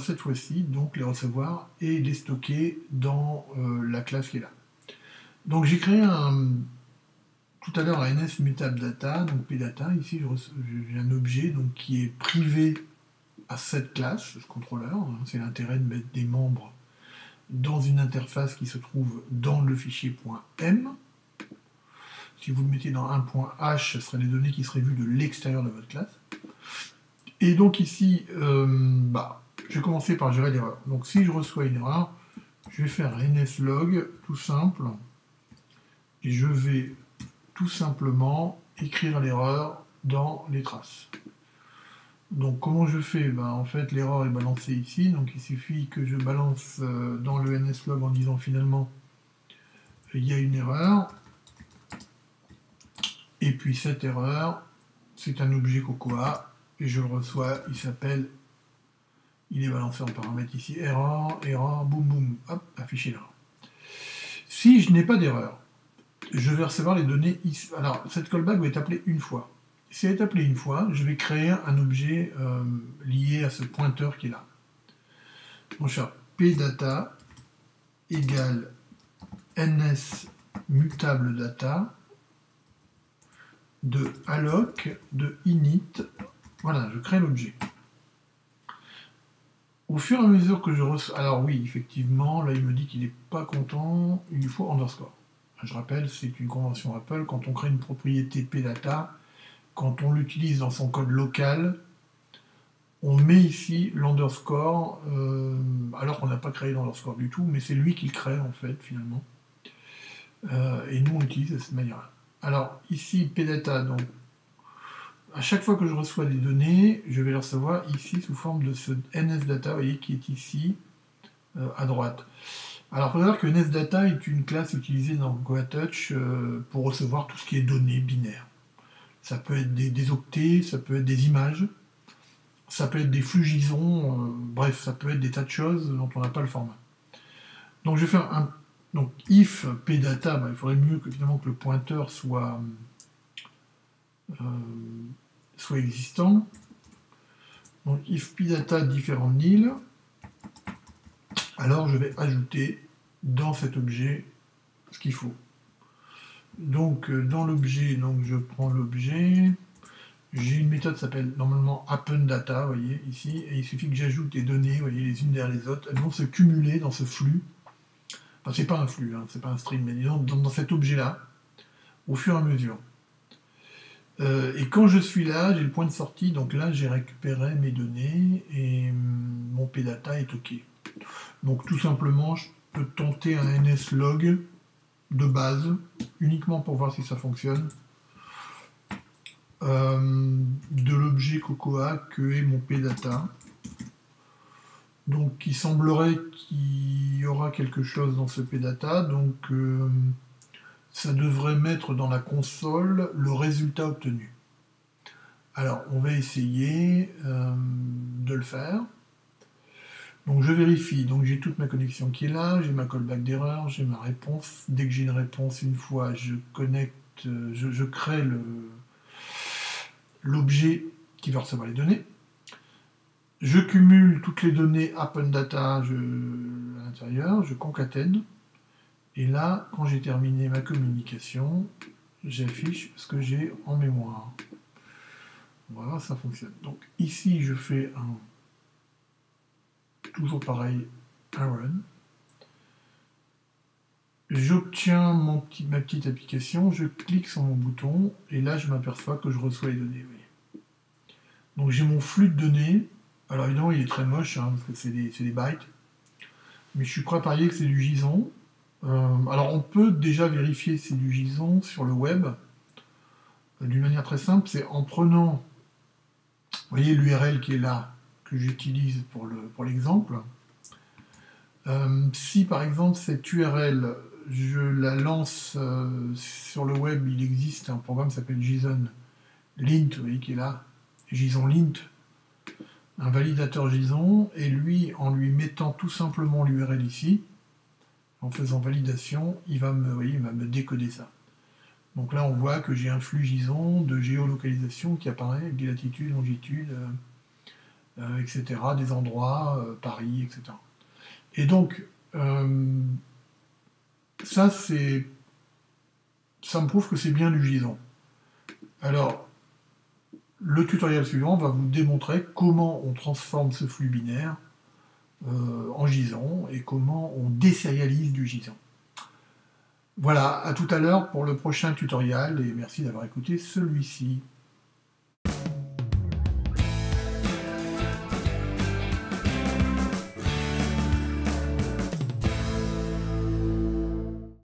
cette fois-ci donc les recevoir et les stocker dans la classe qui est là. Donc j'ai créé tout à l'heure un NSMutableData, donc pdata. Ici j'ai un objet donc, qui est privé à cette classe, ce contrôleur. Hein, c'est l'intérêt de mettre des membres dans une interface qui se trouve dans le fichier .m. Si vous le mettez dans un .h, ce seraient les données qui seraient vues de l'extérieur de votre classe. Et donc ici, je vais commencer par gérer l'erreur. Donc si je reçois une erreur, je vais faire nslog, tout simple, et je vais tout simplement écrire l'erreur dans les traces. Donc comment je fais? En fait, l'erreur est balancée ici, donc il suffit que je balance dans le nslog en disant finalement il y a une erreur, et puis cette erreur, c'est un objet Cocoa, et je le reçois, il est balancé en paramètre ici, erreur, boum boum, hop, affiché l'erreur. Si je n'ai pas d'erreur, je vais recevoir les données ici. Alors, cette callback va être appelée une fois. Si elle est appelée une fois, je vais créer un objet lié à ce pointeur qui est là. Donc, je vais faire pdata égale NSMutableData de alloc de init. Voilà, je crée l'objet. Au fur et à mesure que je reçois... Alors oui, effectivement, là il me dit qu'il n'est pas content, il lui faut underscore. Je rappelle, c'est une convention Apple, quand on crée une propriété pdata, quand on l'utilise dans son code local, on met ici l'underscore, alors qu'on n'a pas créé l'underscore du tout, mais c'est lui qui le crée en fait, finalement. Et nous on l'utilise de cette manière-là. Alors ici, pdata, donc, à chaque fois que je reçois des données, je vais les recevoir ici sous forme de ce NSData, vous voyez, qui est ici, à droite. Alors, il faut savoir que NSData est une classe utilisée dans GoATouch pour recevoir tout ce qui est données binaires. Ça peut être des octets, ça peut être des images, ça peut être des flux JSON, bref, ça peut être des tas de choses dont on n'a pas le format. Donc, je vais faire donc, if pdata, il faudrait mieux que, finalement, que le pointeur soit existant. Donc if pdata différent de nil, alors je vais ajouter dans cet objet ce qu'il faut. Donc dans l'objet, donc je prends l'objet, j'ai une méthode qui s'appelle normalement appendData, vous voyez ici, et il suffit que j'ajoute des données, vous voyez, les unes derrière les autres, elles vont se cumuler dans ce flux. Enfin, c'est pas un flux, hein, c'est pas un string, mais disons dans cet objet-là, au fur et à mesure. Et quand je suis là, j'ai le point de sortie, donc là j'ai récupéré mes données et mon pdata est OK. Donc tout simplement, je peux tenter un nslog de base, uniquement pour voir si ça fonctionne, de l'objet Cocoa que est mon pdata. Donc il semblerait qu'il y aura quelque chose dans ce pdata, donc ça devrait mettre dans la console le résultat obtenu. Alors, on va essayer de le faire. Donc, je vérifie. Donc, j'ai toute ma connexion qui est là, j'ai ma callback d'erreur, j'ai ma réponse. Dès que j'ai une réponse, une fois, je connecte, je crée l'objet qui va recevoir les données. Je cumule toutes les données appendData à l'intérieur, je concatène. Et là, quand j'ai terminé ma communication, j'affiche ce que j'ai en mémoire. Voilà, ça fonctionne. Donc ici, je fais toujours pareil, un run. J'obtiens ma petite application, je clique sur mon bouton, et là, je m'aperçois que je reçois les données. Oui. Donc j'ai mon flux de données. Alors évidemment, il est très moche, hein, parce que c'est des bytes. Mais je suis prêt à parier que c'est du JSON. Alors on peut déjà vérifier si c'est du JSON sur le web d'une manière très simple, c'est en prenant, vous voyez l'URL qui est là, que j'utilise pour l'exemple. Si par exemple cette URL, je la lance sur le web, il existe un programme qui s'appelle JSON Lint, vous voyez qui est là, JSON Lint, un validateur JSON, et lui, en lui mettant tout simplement l'URL ici, en faisant validation, il va me décoder ça. Donc là, on voit que j'ai un flux JSON de géolocalisation qui apparaît avec des latitudes, longitudes, etc., des endroits, Paris, etc. Et donc, ça, ça me prouve que c'est bien du JSON. Alors, le tutoriel suivant va vous démontrer comment on transforme ce flux binaire en JSON et comment on désérialise du JSON. Voilà, à tout à l'heure pour le prochain tutoriel et merci d'avoir écouté celui-ci.